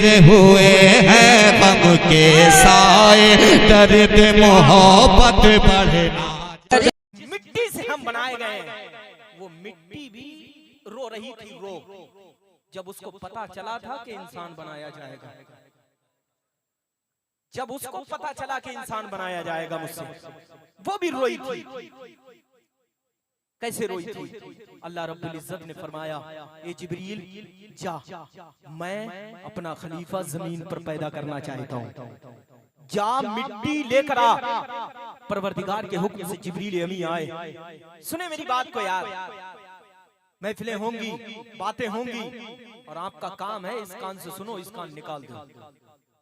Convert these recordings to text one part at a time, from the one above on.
घिरे हुए हैं गम के साए, दर्द मोहब्बत बढ़ना। मिट्टी से हम बनाए गए हैं। वो मिट्टी भी रो रही थी रो, जब उसको पता चला था कि इंसान बनाया जाएगा। जब उसको पता चला कि इंसान बनाया जाएगा मुझसे, वो भी रोई थी। कैसे रोई थी? अल्लाह रब्बुल इज्जत ने फरमाया, ए जिब्रील जा, मैं अपना खलीफा जमीन पर पैदा करना चाहता हूँ, जा मिट्टी लेकर आ। परवरदिगार के हुक्म से जिब्रील अमी आए। सुने मेरी बात को यार, महफिलें होंगी, बातें होंगी, और आपका काम है इस कान से सुनो, इस कान निकाल दो।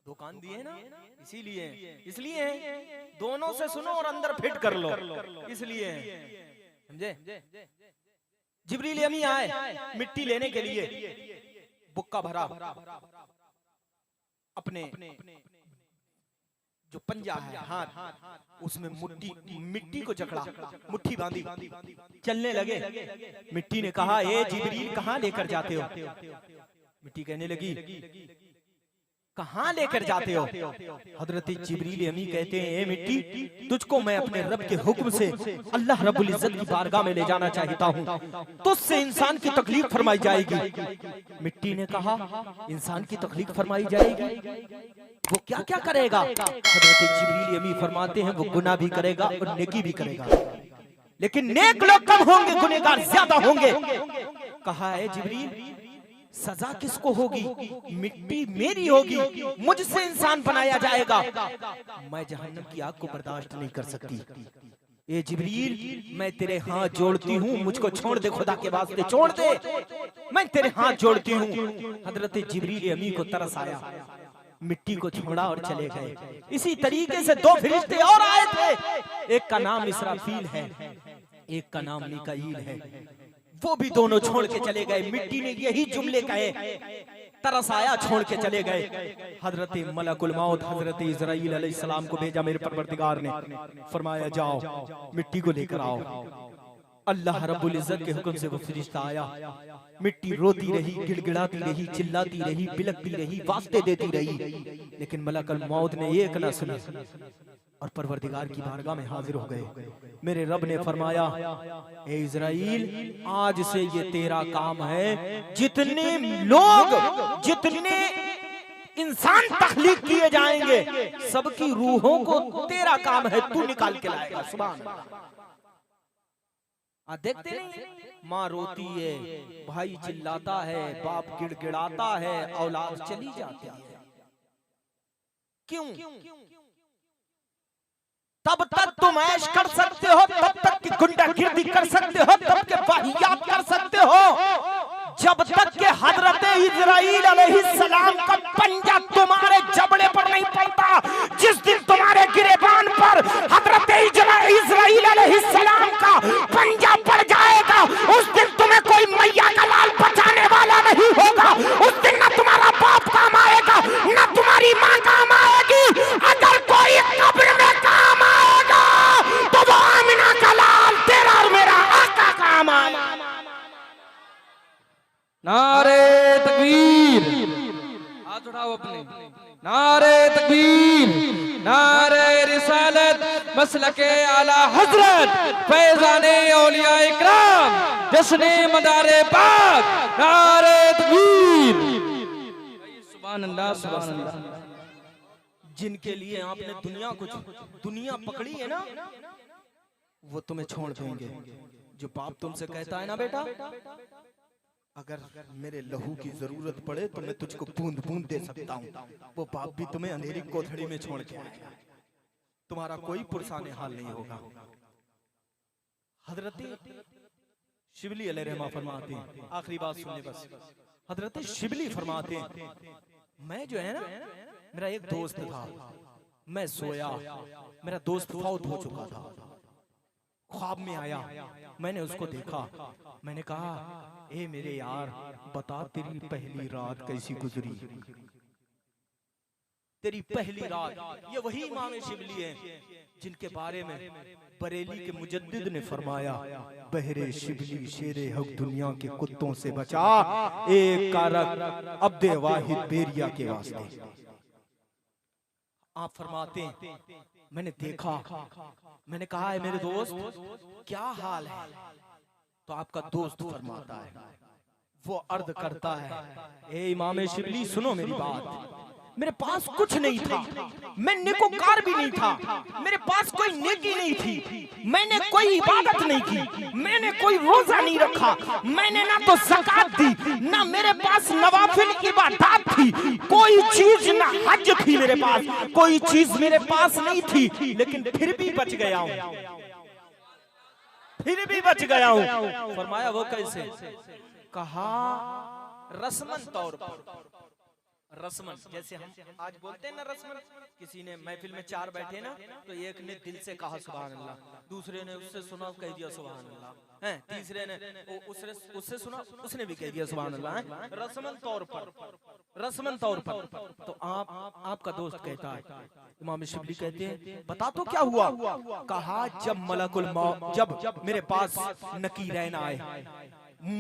दो कान दिए ना, इसलिए दोनों से सुनो और अंदर फिट कर लो, इसलिए समझे। जिब्रील अमी आए मिट्टी लेने के लिए, बुक्का भरा, अपने जो पंजा है हाथ, उसमें मिट्टी को जकड़ा, मुट्ठी बांधी, चलने लगे। मिट्टी ने कहा, ए जिब्रील कहां लेकर जाते हो? मिट्टी कहने लगी, कहां लेकर जाते हो? हजरत जिब्रील अमी कहते हैं, ए मिट्टी, तुझको मैं अपने रब के हुक्म से अल्लाह रब्बुल इज्जत की बारगाह में ले जाना चाहता हूं, तुझसे इंसान की तकलीफ फरमाई जाएगी। मिट्टी ने कहा, इंसान की तकलीफ फरमाई जाएगी, वो क्या क्या करेगा? हजरत जिब्रील अमी फरमाते हैं, वो गुनाह भी करेगा और नेकी भी करेगा, लेकिन नेक लोग कम होंगे, गुनहगार ज्यादा होंगे। कहा है जिब्रील, सजा किसको होगी? मिट्टी मेरी होगी, मुझसे इंसान बनाया जाएगा, मैं जहन्नम की आग को बर्दाश्त नहीं कर सकती। ए जिब्रील, मैं तेरे हाथ जोड़ती हूँ, मुझको छोड़ दे, खुदा के वास्ते छोड़ दे, मैं तेरे हाथ जोड़ती हूँ। हजरत जिब्रील अमी को तरस आया, मिट्टी को छोड़ा और चले गए। इसी तरीके से दो फरिश्ते और आए थे, एक का नाम इसराफील है, एक का नाम मिकाईल है, वो भी दोनों छोड़ के चले गए। मिट्टी ने यही जुमले कहे, तरस आया, छोड़ के चले गए। हजरत मलकुल मौत हजरत इजराइल अलैहिस्सलाम को भेजा मेरे परवरदिगार ने, फरमाया जाओ मिट्टी को लेकर आओ। अल्लाह रब्बुल इज्जत के हुक्म से वो फरिश्ता आया। मिट्टी रोती रही, गिड़गिड़ाती रही, चिल्लाती रही, बिलकती रही, वास्ते देती रही, लेकिन मलकुल मौत ने एक ना सुना और परवरदिगार की बारगाह में हाजिर हो गए। मेरे रब ने फरमाया, ए इज़राइल, आज से ये तेरा काम है, जितने लोग, जितने इंसान तख्लीक किए जाएंगे, सबकी रूहों को तेरा काम है, तू निकाल के लाएगा। सुभान अल्लाह। देखते नहीं, माँ रोती है, भाई चिल्लाता है, बाप गिड़गिड़ाता है, औलाद चली जाती है। क्यों? तब तक तुम ऐश कर सकते हो, तब तक की गुंडागिर्दी कर सकते हो, तब के वाहियात कर सकते हो, जब तक के हजरत इजराइल अलैहिस्सलाम का पंजा तुम्हारे जबड़े पर नहीं पड़ता। जिस दिन तुम्हारे गिरेबान पर हजरत इजराइल अलैहिस्सलाम का पंजा पड़ जाएगा, उस दिन तुम्हें कोई मैया का लाल बचाने वाला नहीं होगा। उस दिन न तुम्हारा बाप काम आएगा, न तुम्हारी माँ काम आएगी। अगर कोई कब्र में काम आएगा तो वो आमिना का लाल, तेरा और मेरा आका काम आएगा। नारे तकबीर, हाथ उठाओ अपने। नारे तकबीर, नारे रिसालत, मसलके आला हजरत, फैजाने औलिया इकराम, जश्ने मदारे पाक, नारे तकबीर। सुभान अल्लाह, सुभान अल्लाह। जिनके लिए आपने दुनिया पकड़ी है ना, वो तुम्हें छोड़ देंगे। जो बाप तुमसे कहता है ना, बेटा अगर मेरे लहू की जरूरत पड़े तो मैं तुझको बूंद बूंद दे सकता हूँ, वो बाप भी तुम्हें अंधेरी कोठड़ी में छोड़ के आएगा, तुम्हारा कोई पुरसाने हाल नहीं होगा। हजरत शिबली अलैहिर्रहमा फरमाते हैं, आखिरी बात सुनिए बस। हजरत शिबली फरमाते हैं, मैं जो है ना, मेरा एक दोस्त था, मैं सोया, मेरा दोस्त फौत हो चुका था, ख्वाब में आया, मैंने उसको देखा, मैंने कहा, ए मेरे यार, बता तेरी पहली रात कैसी गुजरी। तेरी पहली रात। ये वही इमाम शिबली हैं जिनके बारे में बरेली के मुजद्दिद ने फरमाया, बहरे शिबली शेरे हक दुनिया के कुत्तों से बचा, एक कारक अब्दे वाहिद बेरिया के वास्ते। आप फरमाते हैं मैंने देखा, मैंने कहा है मेरे दोस्त क्या हाल है, तो आपका दोस्त फरमाता है, वो अर्ज करता है, ए इमाम शिबली सुनो मेरी बात, मेरे पास कुछ नहीं था, मैं नेकोकार भी नहीं था, मेरे पास कोई नेकी नहीं थी, मैंने कोई इबादत नहीं की, मैंने कोई रोजा नहीं रखा, मैंने ना तो ज़कात दी, ना मेरे पास नवाफिल इबादत थी, कोई चीज ना हज थी मेरे पास, कोई चीज मेरे पास नहीं थी, लेकिन फिर भी बच गया हूँ, फिर भी बच गया हूँ। फरमाया वो कैसे? कहा रस्मन तौर पर, रस्मन जैसे हम आज बोलते हैं ना रस्मन, किसी ने महफिल में चार बैठे ना, तो एक ने दिल से कहा सुभान अल्लाह, दूसरे ने उससे सुना कह दिया सुभान अल्लाह, हैं तीसरे ने उससे सुना उसने भी कह दिया सुभान अल्लाह, रस्मन तौर पर, रस्मन तौर पर। तो आपका दोस्त कहता है, इमाम शिबली कहते हैं बता तो क्या हुआ? कहा जब मलकुल मौत, जब मेरे पास नकीरैन आए,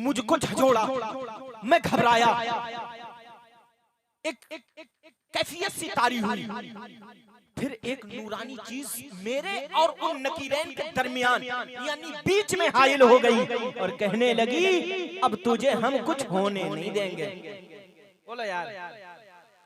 मुझको झंझोड़ा, मैं घबराया, एक कैफियत सी तारी हुई, फिर एक नूरानी चीज मेरे और उन नकीरैन के दरमियान यानी बीच में हाइल हो गई और कहने लगी अब तुझे हम कुछ होने नहीं देंगे। बोलो यार,